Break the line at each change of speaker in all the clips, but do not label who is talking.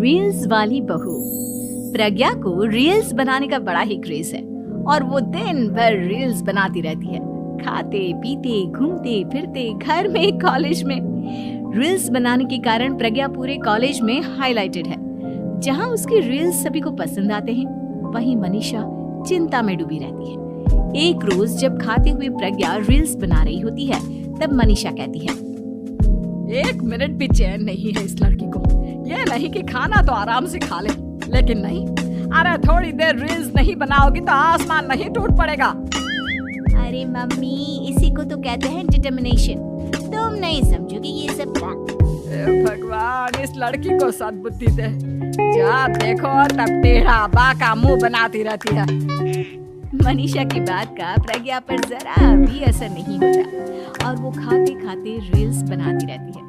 Reels वाली बहू। प्रज्ञा को रील्स बनाने का बड़ा ही क्रेज है और वो दिन भर रील्स बनाती रहती है। खाते पीते घूमते फिरते घर में कॉलेज में रील्स बनाने के कारण प्रज्ञा पूरे कॉलेज में हाईलाइटेड है। जहां उसकी रील्स सभी को पसंद आते हैं, वहीं मनीषा चिंता में डूबी रहती है। एक रोज जब खाते हुए प्रज्ञा रील्स बना रही होती है, तब मनीषा कहती है,
एक मिनट भी चैन नहीं है इस लड़की को। ये नहीं कि खाना तो आराम से खा ले, लेकिन नहीं, अरे थोड़ी देर रील्स नहीं बनाओगी तो आसमान नहीं टूट पड़ेगा।
अरे मम्मी, इसी को तो कहते हैं डिटर्मिनेशन। तुम नहीं समझोगी ये सब।
भगवान, इस लड़की को सद्बुद्धि दे। जब देखो तब टेढ़ा बाका मुंह बनाती रहती है।
मनीषा की बात का प्रज्ञा पर जरा भी असर नहीं होता और वो खाते खाते रील्स बनाती रहती है।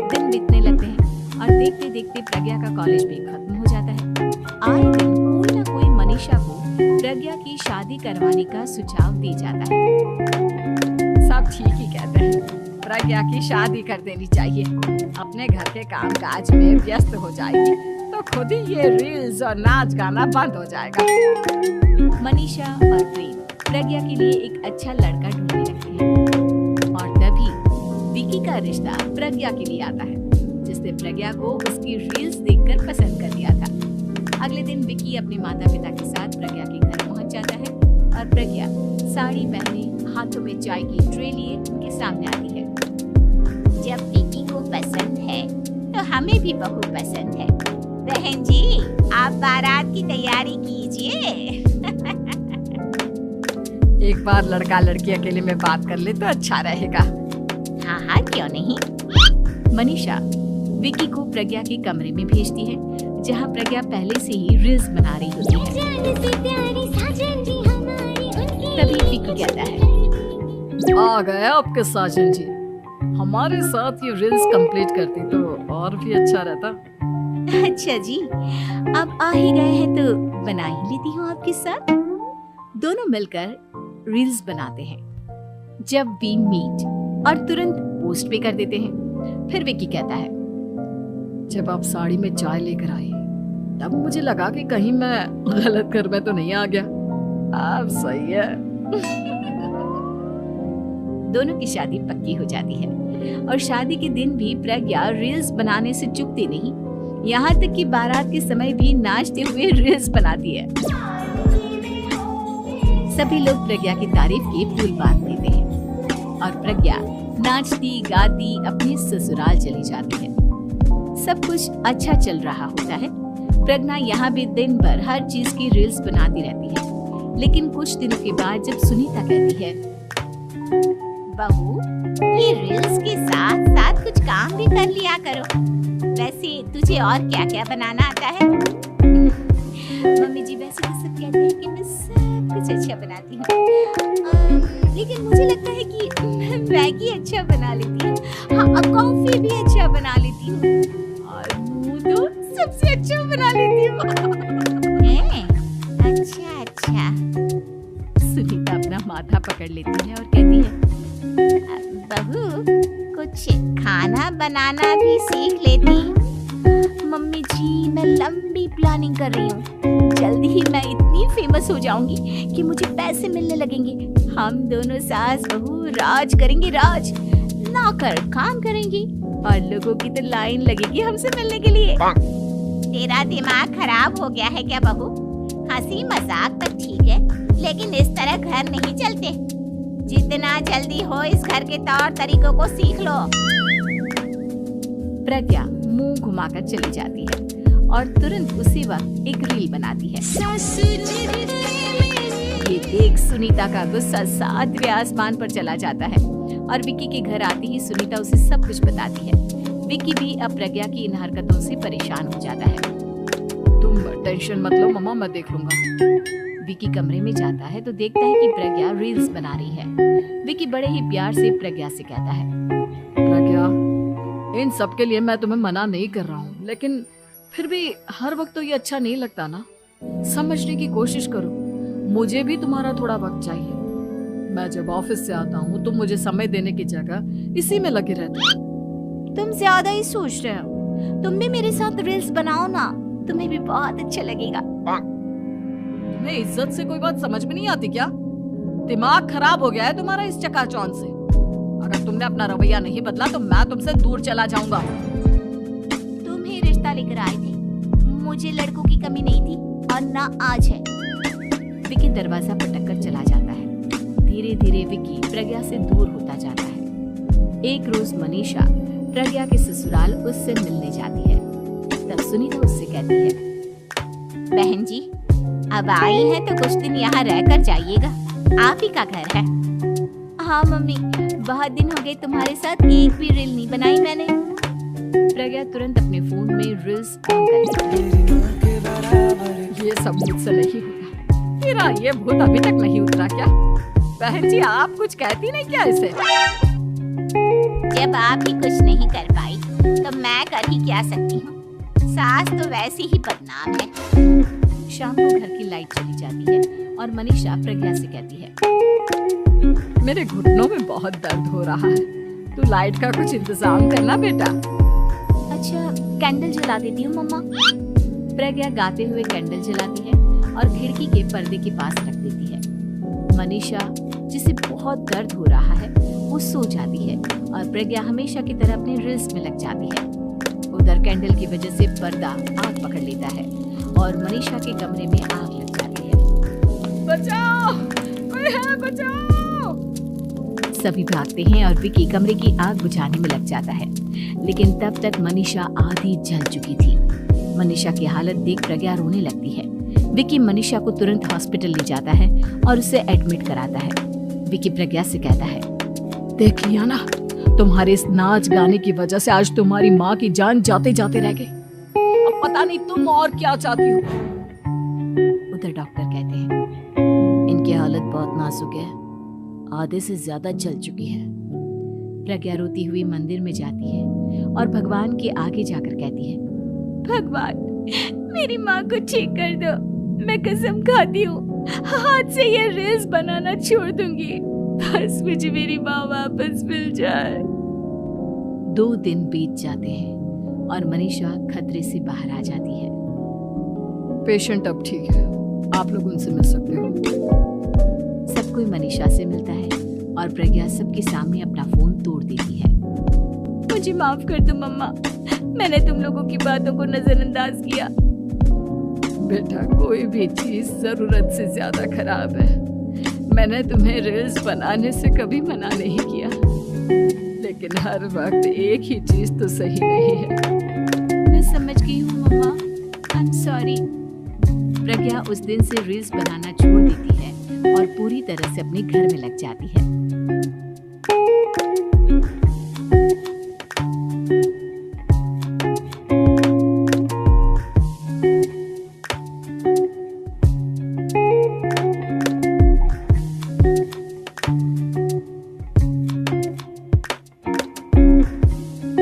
दिन बीतने लगते हैं और देखते देखते प्रज्ञा का कॉलेज भी खत्म हो जाता है। आए दिन कोई ना कोई मनीषा को प्रज्ञा की शादी करवाने का सुझाव दे जाता है।
सब ठीक ही कहते हैं, प्रज्ञा की शादी कर देनी चाहिए। अपने घर के कामकाज में व्यस्त हो जाएगी तो खुद ही ये रील्स और नाच गाना बंद हो जाएगा।
मनीषा और प्रेम प्रज्ञा के लिए एक अच्छा लड़का ढूंढने लगते हैं और तभी विकी का रिश्ता प्रज्ञा के लिए आता है, जिसने प्रज्ञा को उसकी रील्स देखकर पसंद कर लिया था। अगले दिन विकी अपने माता पिता के साथ प्रज्ञा के घर पहुंच जाता है और प्रज्ञा साड़ी पहने हाथों में चाय की ट्रे लिए उनके सामने आती है।
जब विकी को पसंद है तो हमें भी बहू पसंद है। बहन जी, आप बारात की तैयारी कीजिए।
एक बार लड़का लड़की अकेले में बात कर ले तो अच्छा रहेगा।
हाँ हाँ, क्यों नहीं।
मनीषा विकी को प्रज्ञा के कमरे में भेजती है, जहाँ प्रज्ञा पहले से ही रील्स बना रही होती है। तभी विकी कहता है,
आ गए आपके साजन जी। हमारे साथ ये रील्स कंप्लीट करती तो और भी अच्छा रहता।
अच्छा जी, अब आ ही गए हैं तो बना ही लेती हूँ आपके साथ। दोनों मिलकर रील्स बनाते हैं। जब वी मीट और तुरंत पोस्ट भी कर देते हैं। फिर विकी कहता है,
जब आप साड़ी में चाय लेकर आई तब मुझे लगा कि कहीं मैं गलत घर में तो नहीं आ गया। अब सही है।
दोनों की शादी पक्की हो जाती है और शादी के दिन भी प्रज्ञा रील्स बनाने से चूकती नहीं। यहाँ तक कि बारात के समय भी नाचते हुए रील्स बनाती है। सभी लोग प्रज्ञा की तारीफ के पुल बांध देते हैं और प्रज्ञा नाचती गाती अपने ससुराल चली जाती है। सब कुछ अच्छा चल रहा होता है। प्रज्ञा यहाँ भी दिन भर हर चीज की रील्स बनाती रहती है। लेकिन कुछ दिनों के बाद जब सुनीता कहती है,
बहू, ये रील्स के साथ साथ कुछ काम भी कर लिया करो। वैसे तुझे और क्या क्या बनाना आता है?
मम्मी जी, वैसे तो सब कहते हैं कि मैं सब कुछ अच्छा बनाती हूँ, लेकिन मुझे लगता है कि मैं मैगी अच्छा बना लेती हूँ, हाँ, कॉफी भी अच्छा बना लेती हूँ और मुंह तो सबसे अच्छा बना लेती हूँ।
अच्छा अच्छा।
सुनीता अपना माथा पकड़ लेती है और कहती है,
बहू, कुछ खाना बनाना भी सीख लेती।
मम्मी जी, मैं लंबी प्लानिंग कर रही हूँ। जल्दी ही मैं इतनी फेमस हो जाऊंगी कि मुझे पैसे मिलने लगेंगे। हम दोनों सास बहू राज करेंगे, राज। नौकर काम करेंगे और लोगों की तो लाइन लगेगी हमसे मिलने के लिए।
तेरा दिमाग खराब हो गया है क्या बहू? हंसी मजाक तो ठीक है, लेकिन इस तरह घर नहीं चलते। जितना जल्दी हो इस घर के तौर तरीकों को सीख लो।
प्रज्ञा मुंह घुमाकर चली जाती है और तुरंत उसी वक्त एक रील बनाती है। ये देख सुनीता का गुस्सा 7वें आसमान पर चला जाता है और विकी के घर आती ही सुनीता उसे सब कुछ बताती है। विकी भी अब प्रज्ञा की इन हरकतों से परेशान हो जाता है।
तुम टेंशन मत लो मम्मा, मैं देख लूंगा।
विकी कमरे में जाता है तो देखता है कि प्रज्ञा रील्स बना रही है। विकी बड़े ही प्यार से प्रज्ञा से कहता है,
प्रज्ञा, इन सब के लिए मैं तुम्हें मना नहीं कर रहा हूँ, लेकिन फिर भी हर वक्त तो ये अच्छा नहीं लगता ना। समझने की कोशिश करो, मुझे भी तुम्हारा थोड़ा वक्त चाहिए। मैं जब ऑफिस से आता हूँ तो मुझे समय देने की जगह इसी में लगे रहते हो।
तुम ज्यादा ही सोच रहे हो। तुम भी मेरे साथ रील्स बनाओ ना, तुम्हें भी बहुत अच्छा लगेगा।
तुम्हें इज्जत से कोई बात समझ में नहीं आती क्या? दिमाग खराब हो गया है तुम्हारा इस चकाचौंध से। अगर तुमने अपना रवैया नहीं बदला तो मैं तुमसे दूर चला जाऊंगा।
तुम ही रिश्ता लेकर आए थे, मुझे लड़कों की कमी नहीं थी और ना आज है।
विकी दरवाजा पटक कर चला जाता है। धीरे धीरे विकी प्रज्ञा से दूर होता जाता है। एक रोज मनीषा प्रज्ञा के ससुराल उससे मिलने जाती है। तब सुनीता उससे कहती है,
बहन जी अब आई हैं तो कुछ दिन यहाँ रहकर जाइएगा, आप ही का घर है।
हाँ मम्मी, बहुत दिन हो गए तुम्हारे साथ एक भी रील नहीं बनाई मैंने। प्रज्ञा तुरंत अपने फोन में रील्स ऑन कर लेती है।
ये सब मुझसे नहीं होगा। मेरा ये भूत अभी तक नहीं उतरा क्या? बहन जी आप कुछ कहती नहीं क्या इसे?
जब आप ही कुछ नहीं कर पाई तो मैं कर ही क्या सकती हूँ। सास तो वैसे ही बदनाम है।
शाम को घर की लाइट चली जाती है और मनीषा प्रज्ञा से कहती है,
मेरे घुटनों में बहुत दर्द हो रहा है, तू लाइट का कुछ इंतजाम करना बेटा।
अच्छा कैंडल जला देती हूँ मम्मा। प्रज्ञा गाते हुए कैंडल जलाती है और खिड़की के पर्दे के पास रख देती है। मनीषा जिसे बहुत दर्द हो रहा है वो सो जाती है और प्रज्ञा हमेशा की तरह अपनी रील्स में लग जाती है। उधर कैंडल की वजह से पर्दा आग पकड़ लेता है और मनीषा के कमरे में आग लग जाती है।
बचाओ, कोई है बचाओ।
सभी भागते हैं और विकी कमरे की आग बुझाने में लग जाता है, लेकिन तब तक मनीषा आधी जल चुकी थी। मनीषा की हालत देख प्रज्ञा रोने लगती है। विकी मनीषा को तुरंत हॉस्पिटल ले जाता है और उसे एडमिट कराता है। विकी प्रज्ञा से कहता है,
देख लिया ना, तुम्हारे इस नाच गाने की वजह से आज तुम्हारी माँ की जान जाते जाते रह गई। अब पता नहीं तुम और क्या चाहती हो।
उधर डॉक्टर कहते हैं, इनकी हालत बहुत नाजुक है, आधे से ज्यादा जल चुकी है। प्रज्ञा रोती हुई मंदिर में जाती है और भगवान के आगे जाकर कहती है, भगवान मेरी माँ को ठीक कर दो, मैं कसम खाती हूँ हाथ से ये रील्स बनाना छोड़ दूंगी, बस मुझे मेरी माँ वापस मिल जाए। 2 दिन बीत जाते हैं और मनीषा खतरे से बाहर आ जाती है।
पेशेंट अब ठीक है, आप लोग उनसे मिल सकते हो।
सब कोई मनीषा से मिलता है और प्रज्ञा सबके सामने अपना फोन तोड़ देती है। मुझे माफ कर दो मम्मा, मैंने तुम लोगों की बातों को नजरअंदाज किया।
बेटा कोई भी चीज जरूरत से ज्यादा खराब है। मैंने तुम्हें रील्स बनाने से कभी मना नहीं किया, लेकिन हर वक्त एक ही चीज तो सही नहीं है।
मैं समझ गई हूँ मम्मा, आई एम सॉरी। प्रज्ञा उस दिन से रील्स बनाना छोड़ देती है और पूरी तरह से अपने घर में लग जाती है।